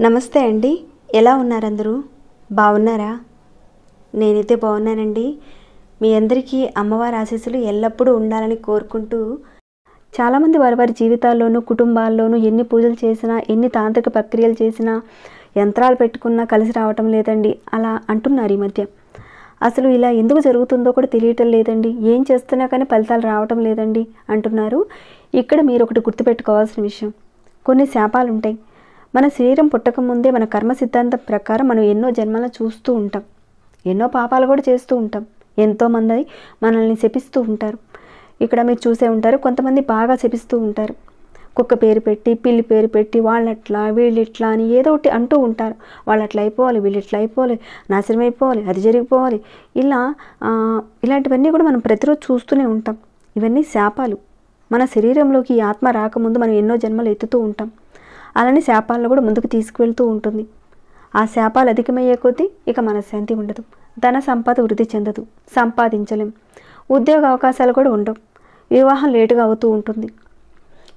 నమస్తే అండి. ఎలా ఉన్నారు అందరూ? బాగున్నారా? నేనైతే బాగున్నానండి. మీ అందరికీ అమ్మవారి ఆశీస్సులు ఎల్లప్పుడూ ఉండాలని కోరుకుంటూ, చాలామంది వారి వారి జీవితాల్లోనూ, కుటుంబాల్లోనూ ఎన్ని పూజలు చేసినా, ఎన్ని తాంత్రిక ప్రక్రియలు చేసినా, యంత్రాలు పెట్టుకున్నా కలిసి రావటం లేదండి అలా అంటున్నారు ఈ మధ్య. అసలు ఇలా ఎందుకు జరుగుతుందో కూడా తెలియటం లేదండి. ఏం చేస్తున్నా కానీ ఫలితాలు రావటం లేదండి అంటున్నారు. ఇక్కడ మీరు ఒకటి గుర్తుపెట్టుకోవాల్సిన విషయం, కొన్ని శాపాలు ఉంటాయి. మన శరీరం పుట్టకముందే మన కర్మ సిద్ధాంతం ప్రకారం మనం ఎన్నో జన్మలను చూస్తూ ఉంటాం, ఎన్నో పాపాలు కూడా చేస్తూ ఉంటాం. ఎంతోమంది మనల్ని శపిస్తూ ఉంటారు. ఇక్కడ మీరు చూసే ఉంటారు, కొంతమంది బాగా శపిస్తూ ఉంటారు. కుక్క పేరు పెట్టి, పిల్లి పేరు పెట్టి, వాళ్ళట్లా వీళ్ళిట్లా అని ఏదో ఒకటి అంటూ ఉంటారు. వాళ్ళు అట్లా అయిపోవాలి, వీళ్ళు ఇట్లా అయిపోవాలి, నాశనం అయిపోవాలి, అది జరిగిపోవాలి, ఇలాంటివన్నీ కూడా మనం ప్రతిరోజు చూస్తూనే ఉంటాం. ఇవన్నీ శాపాలు. మన శరీరంలోకి ఈ ఆత్మ రాకముందు మనం ఎన్నో జన్మలు ఎత్తుతూ ఉంటాం. అలానే శాపాలను కూడా ముందుకు తీసుకువెళ్తూ ఉంటుంది. ఆ శాపాలు అధికమయ్యే కొద్దీ ఇక మనశ్శాంతి ఉండదు, ధన సంపద వృద్ధి చెందదు, సంపాదించలేం, ఉద్యోగ అవకాశాలు కూడా ఉండవు, వివాహం లేటుగా అవుతూ ఉంటుంది.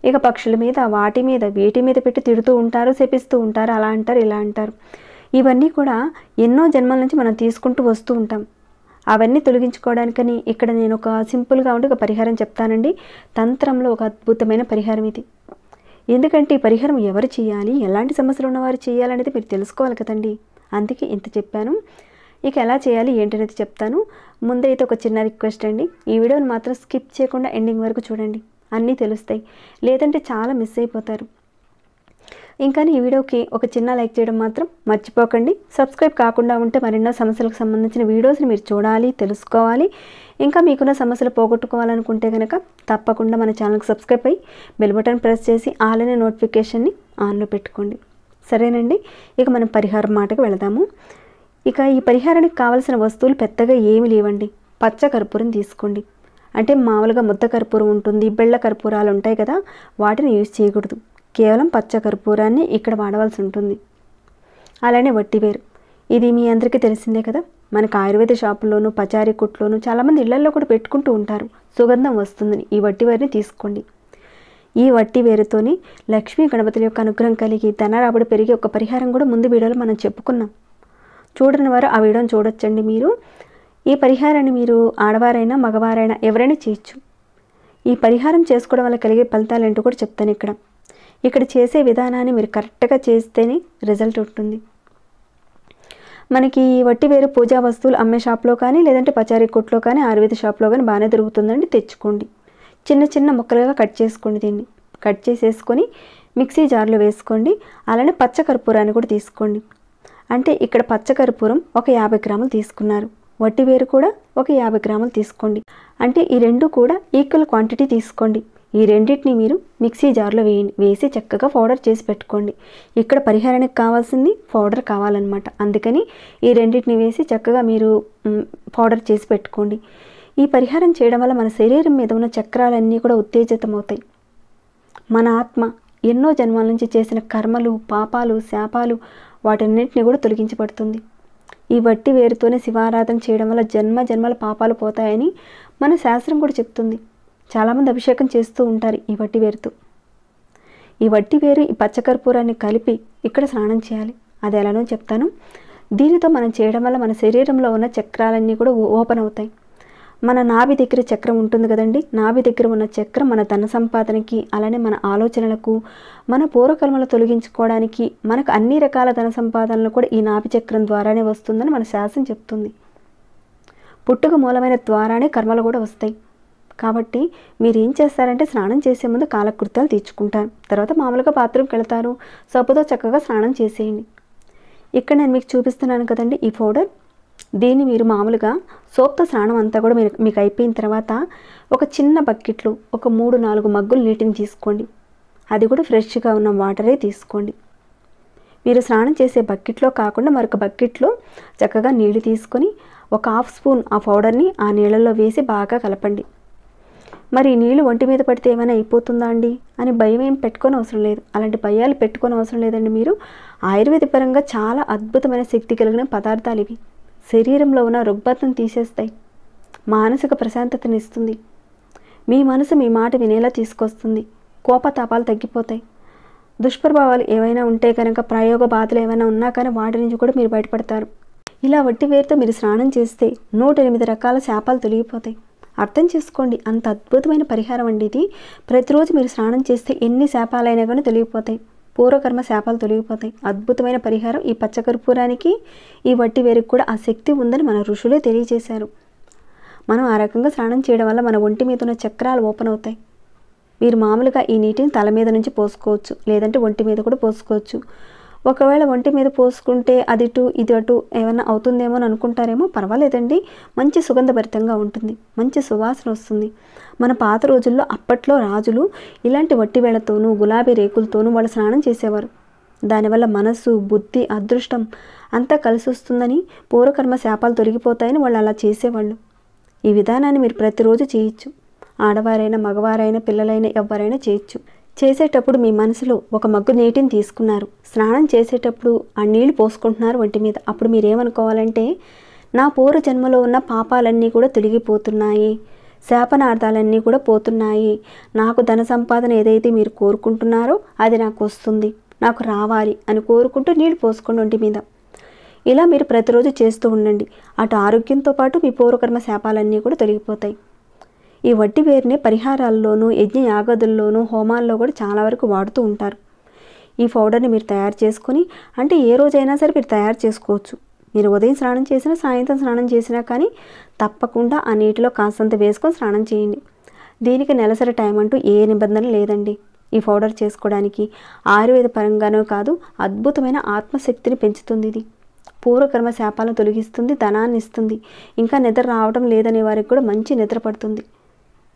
ఇక పక్షుల మీద, వాటి మీద, వీటి మీద పెట్టి తిడుతూ ఉంటారు, శపిస్తూ ఉంటారు, అలా అంటారు, ఇలా అంటారు. ఇవన్నీ కూడా ఎన్నో జన్మల నుంచి మనం తీసుకుంటూ వస్తూ ఉంటాం. అవన్నీ తొలగించుకోవడానికని ఇక్కడ నేను ఒక సింపుల్గా ఉండి ఒక పరిహారం చెప్తానండి. తంత్రంలో ఒక అద్భుతమైన పరిహారం ఇది. ఎందుకంటే ఈ పరిహారం ఎవరు చేయాలి, ఎలాంటి సమస్యలు ఉన్నవారు చేయాలనేది మీరు తెలుసుకోవాలి కదండి. అందుకే ఇంత చెప్పాను. ఇక ఎలా చేయాలి ఏంటనేది చెప్తాను. ముందైతే ఒక చిన్న రిక్వెస్ట్ అండి, ఈ వీడియోని మాత్రం స్కిప్ చేయకుండా ఎండింగ్ వరకు చూడండి, అన్నీ తెలుస్తాయి. లేదంటే చాలా మిస్ అయిపోతారు. ఇంకా ఈ వీడియోకి ఒక చిన్న లైక్ చేయడం మాత్రం మర్చిపోకండి. సబ్స్క్రైబ్ కాకుండా ఉంటే మరెన్నో సమస్యలకు సంబంధించిన వీడియోస్ని మీరు చూడాలి, తెలుసుకోవాలి. ఇంకా మీకున్న సమస్యలు పోగొట్టుకోవాలనుకుంటే కనుక తప్పకుండా మన ఛానల్కి సబ్స్క్రైబ్ అయ్యి బెల్ బటన్ ప్రెస్ చేసి ఆల్ అనే నోటిఫికేషన్ని ఆన్లో పెట్టుకోండి. సరేనండి, ఇక మనం పరిహారం మాటకు వెళదాము. ఇక ఈ పరిహారానికి కావాల్సిన వస్తువులు పెద్దగా ఏమి లేవండి. పచ్చ కర్పూరం తీసుకోండి. అంటే మామూలుగా ముద్ద కర్పూరం ఉంటుంది, బెళ్ళ కర్పూరాలు ఉంటాయి కదా, వాటిని యూజ్ చేయకూడదు. కేవలం పచ్చ కర్పూరాన్ని ఇక్కడ వాడవలసి ఉంటుంది. అలానే వట్టివేరు, ఇది మీ అందరికీ తెలిసిందే కదా. మనకు ఆయుర్వేద షాపుల్లోనూ, పచారీ కొట్లోనూ చాలామంది ఇళ్లల్లో కూడా పెట్టుకుంటూ ఉంటారు, సుగంధం వస్తుందని. ఈ వట్టివేరుని తీసుకోండి. ఈ వట్టివేరుతోని లక్ష్మీ గణపతుల యొక్క అనుగ్రహం కలిగి ధనరాబడి పెరిగి ఒక పరిహారం కూడా ముందు వీడియోలో మనం చెప్పుకున్నాం. చూడని వారు ఆ వీడియోని చూడొచ్చండి. మీరు ఈ పరిహారాన్ని మీరు ఆడవారైనా మగవారైనా ఎవరైనా చేయొచ్చు. ఈ పరిహారం చేసుకోవడం వల్ల కలిగే ఫలితాలు ఏంటో కూడా చెప్తాను. ఇక్కడ చేసే విధానాన్ని మీరు కరెక్ట్గా చేస్తేనే రిజల్ట్ ఉంటుంది. మనకి వట్టివేరు పూజా వస్తువులు అమ్మే షాప్లో కానీ, లేదంటే పచారీ కొట్లో కానీ, ఆయుర్వేద షాప్లో కానీ బాగానే దొరుకుతుందండి. తెచ్చుకోండి. చిన్న చిన్న ముక్కలుగా కట్ చేసుకోండి. దీన్ని కట్ చేసేసుకొని మిక్సీ జార్లో వేసుకోండి. అలానే పచ్చ కర్పూరాన్ని కూడా తీసుకోండి. అంటే ఇక్కడ పచ్చ కర్పూరం ఒక 50 గ్రాములు తీసుకున్నారు, వట్టివేరు కూడా ఒక 50 గ్రాములు తీసుకోండి. అంటే ఈ రెండు కూడా ఈక్వల్ క్వాంటిటీ తీసుకోండి. ఈ రెండింటిని మీరు మిక్సీ జార్లో వేసి చక్కగా పౌడర్ చేసి పెట్టుకోండి. ఇక్కడ పరిహారానికి కావాల్సింది పౌడర్ కావాలన్నమాట. అందుకని ఈ రెండింటిని వేసి చక్కగా మీరు పౌడర్ చేసి పెట్టుకోండి. ఈ పరిహారం చేయడం వల్ల మన శరీరం మీద ఉన్న చక్రాలన్నీ కూడా ఉత్తేజితమవుతాయి. మన ఆత్మ ఎన్నో జన్మల నుంచి చేసిన కర్మలు, పాపాలు, శాపాలు వాటన్నింటినీ కూడా తొలగించబడుతుంది. ఈ వట్టి వేరుతోనే శివారాధన చేయడం వల్ల జన్మ జన్మల పాపాలు పోతాయని మన శాస్త్రం కూడా చెప్తుంది. చాలామంది అభిషేకం చేస్తూ ఉంటారు ఈ వట్టివేరుతో. ఈ వట్టివేరు ఈ పచ్చకర్పూరాన్ని కలిపి ఇక్కడ స్నానం చేయాలి. అది ఎలానో చెప్తాను. దీనితో మనం చేయడం వల్ల మన శరీరంలో ఉన్న చక్రాలన్నీ కూడా ఓపెన్ అవుతాయి. మన నాభి దగ్గర చక్రం ఉంటుంది కదండి, నాభి దగ్గర ఉన్న చక్రం మన ధన సంపాదనకి, అలానే మన ఆలోచనలకు, మన పూర్వకర్మలు తొలగించుకోవడానికి, మనకు అన్ని రకాల ధన సంపాదనలు కూడా ఈ నాభి చక్రం ద్వారానే వస్తుందని మన శాస్త్రం చెప్తుంది. పుట్టుక మూలమైన ద్వారానే కర్మలు కూడా వస్తాయి. కాబట్టి మీరు ఏం చేస్తారంటే స్నానం చేసే ముందు కాలకృత్యాలు తీర్చుకుంటారు, తర్వాత మామూలుగా బాత్రూమ్కి వెళ్తారు, సబ్బుతో చక్కగా స్నానం చేసేయండి. ఇక్కడ నేను మీకు చూపిస్తున్నాను కదండి ఈ పౌడర్. దీన్ని మీరు మామూలుగా సోప్తో స్నానం అంతా కూడా మీకు అయిపోయిన తర్వాత ఒక చిన్న బకెట్లో ఒక 3-4 మగ్గులు నీటిని తీసుకోండి. అది కూడా ఫ్రెష్గా ఉన్న వాటరే తీసుకోండి. మీరు స్నానం చేసే బకెట్లో కాకుండా మరొక బకెట్లో చక్కగా నీళ్లు తీసుకొని ఒక 1/2 స్పూన్ ఆ పౌడర్ని ఆ నీళ్ళల్లో వేసి బాగా కలపండి. మరి ఈ నీళ్ళు ఒంటి మీద పడితే ఏమైనా అయిపోతుందా అండి అని భయం ఏం పెట్టుకొని అవసరం లేదు. అలాంటి భయాలు పెట్టుకొని అవసరం లేదండి. మీరు ఆయుర్వేద పరంగా చాలా అద్భుతమైన శక్తి కలిగిన పదార్థాలు ఇవి. శరీరంలో ఉన్న రుగ్మతను తీసేస్తాయి, మానసిక ప్రశాంతతను ఇస్తుంది, మీ మనసు మీ మాట వినేలా తీసుకొస్తుంది, కోపతాపాలు తగ్గిపోతాయి, దుష్ప్రభావాలు ఏవైనా ఉంటే కనుక, ప్రయోగ బాధలు ఏమైనా ఉన్నా కానీ వాటి నుంచి కూడా మీరు బయటపడతారు. ఇలా వట్టి వేరుతో మీరు స్నానం చేస్తే 108 రకాల శాపాలు తొలగిపోతాయి. అర్థం చేసుకోండి, అంత అద్భుతమైన పరిహారం అండి ఇది. ప్రతిరోజు మీరు స్నానం చేస్తే ఎన్ని శాపాలైనా కానీ తొలగిపోతాయి. పూర్వకర్మ శాపాలు తొలగిపోతాయి. అద్భుతమైన పరిహారం. ఈ పచ్చకర్పూరానికి, ఈ వట్టి వేరుకి కూడా ఆ శక్తి ఉందని మన ఋషులే తెలియజేశారు. మనం ఆ రకంగా స్నానం చేయడం వల్ల మన ఒంటి మీద ఉన్న చక్రాలు ఓపెన్ అవుతాయి. మీరు మామూలుగా ఈ నీటిని తల మీద నుంచి పోసుకోవచ్చు, లేదంటే ఒంటి మీద కూడా పోసుకోవచ్చు. ఒకవేళ ఒంటి మీద పోసుకుంటే అది ఇటు ఇది అటు ఏమైనా అవుతుందేమో అని అనుకుంటారేమో, పర్వాలేదండి. మంచి సుగంధభరితంగా ఉంటుంది, మంచి సువాసన వస్తుంది. మన పాత రోజుల్లో అప్పట్లో రాజులు ఇలాంటి వట్టి వేళతోనూ గులాబీ రేకులతోనూ వాళ్ళు స్నానం చేసేవారు. దానివల్ల మనస్సు, బుద్ధి, అదృష్టం అంతా కలిసి వస్తుందని, పూర్వకర్మ శాపాలు తొలగిపోతాయని వాళ్ళు అలా చేసేవాళ్ళు. ఈ విధానాన్ని మీరు ప్రతిరోజు చేయొచ్చు. ఆడవారైనా, మగవారైనా, పిల్లలైనా ఎవరైనా చేయొచ్చు. చేసేటప్పుడు మీ మనసులో ఒక మగ్గు నీటిని తీసుకున్నారు, స్నానం చేసేటప్పుడు ఆ నీళ్లు పోసుకుంటున్నారు ఒంటి మీద. అప్పుడు మీరేమనుకోవాలంటే, నా పూర్వ జన్మలో ఉన్న పాపాలన్నీ కూడా తొలగిపోతున్నాయి, శాపనార్థాలన్నీ కూడా పోతున్నాయి, నాకు ధన సంపాదన ఏదైతే మీరు కోరుకుంటున్నారో అది నాకు వస్తుంది, నాకు రావాలి అని కోరుకుంటూ నీళ్లు పోసుకోండి ఒంటి మీద. ఇలా మీరు ప్రతిరోజు చేస్తూ ఉండండి. అటు ఆరోగ్యంతో పాటు మీ పూర్వకర్మ శాపాలన్నీ కూడా తొలగిపోతాయి. ఈ వట్టి వేరుని పరిహారాల్లోనూ, యజ్ఞ యాగాదుల్లోనూ, హోమాల్లో కూడా చాలా వరకు వాడుతూ ఉంటారు. ఈ పౌడర్ని మీరు తయారు చేసుకొని, అంటే ఏ రోజైనా సరే మీరు తయారు చేసుకోవచ్చు. మీరు ఉదయం స్నానం చేసినా, సాయంత్రం స్నానం చేసినా కానీ తప్పకుండా ఆ నీటిలో కాస్తంత వేసుకొని స్నానం చేయండి. దీనికి నెలసరి టైం అంటూ ఏ నిబంధన లేదండి. ఈ పౌడర్ చేసుకోవడానికి ఆయుర్వేద పరంగానూ కాదు, అద్భుతమైన ఆత్మశక్తిని పెంచుతుంది ఇది. పూర్వకర్మ శాపాలను తొలగిస్తుంది, ధనాన్ని ఇస్తుంది. ఇంకా నిద్ర రావడం లేదనే వారికి కూడా మంచి నిద్ర పడుతుంది.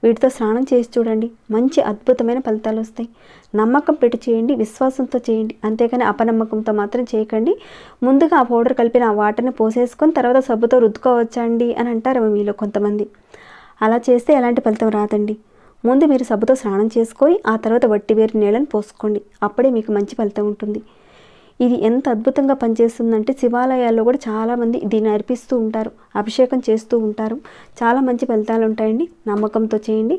వీటితో స్నానం చేసి చూడండి, మంచి అద్భుతమైన ఫలితాలు వస్తాయి. నమ్మకం పెట్టి చేయండి, విశ్వాసంతో చేయండి. అంతేకాని అపనమ్మకంతో మాత్రం చేయకండి. ముందుగా ఆ పౌడర్ కలిపిన ఆ వాటర్ని పోసేసుకొని తర్వాత సబ్బుతో రుద్దుకోవచ్చండి అని అంటారు మీలో కొంతమంది. అలా చేస్తే ఎలాంటి ఫలితం రాదండి. ముందు మీరు సబ్బుతో స్నానం చేసుకొని ఆ తర్వాత వట్టి వేరు నీళ్ళని పోసుకోండి. అప్పుడే మీకు మంచి ఫలితం ఉంటుంది. ఇది ఎంత అద్భుతంగా పనిచేస్తుందంటే, శివాలయాల్లో కూడా చాలామంది దీన్ని అర్పిస్తూ ఉంటారు, అభిషేకం చేస్తూ ఉంటారు. చాలా మంచి ఫలితాలు ఉంటాయండి. నమ్మకంతో చేయండి.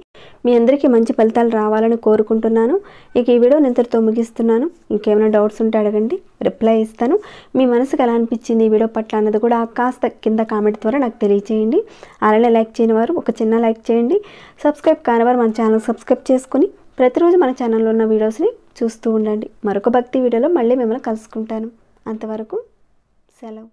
మీ అందరికీ మంచి ఫలితాలు రావాలని కోరుకుంటున్నాను. ఇక ఈ వీడియో ఇంతటితో ముగిస్తున్నాను. ఇంకేమైనా డౌట్స్ ఉంటే అడగండి, రిప్లై ఇస్తాను. మీ మనసుకు ఎలా అనిపించింది ఈ వీడియో పట్ల అన్నది కూడా కాస్త కింద కామెంట్ ద్వారా నాకు తెలియచేయండి. అలానే లైక్ చేయని వారు ఒక చిన్న లైక్ చేయండి. సబ్స్క్రైబ్ కానివారు మన ఛానల్ సబ్స్క్రైబ్ చేసుకుని ప్రతిరోజు మన ఛానల్లో ఉన్న వీడియోస్ని చూస్తూ ఉండండి. మరొక భక్తి వీడియోలో మళ్ళీ మిమ్మల్ని కలుసుకుంటాను. అంతవరకు సెలవు.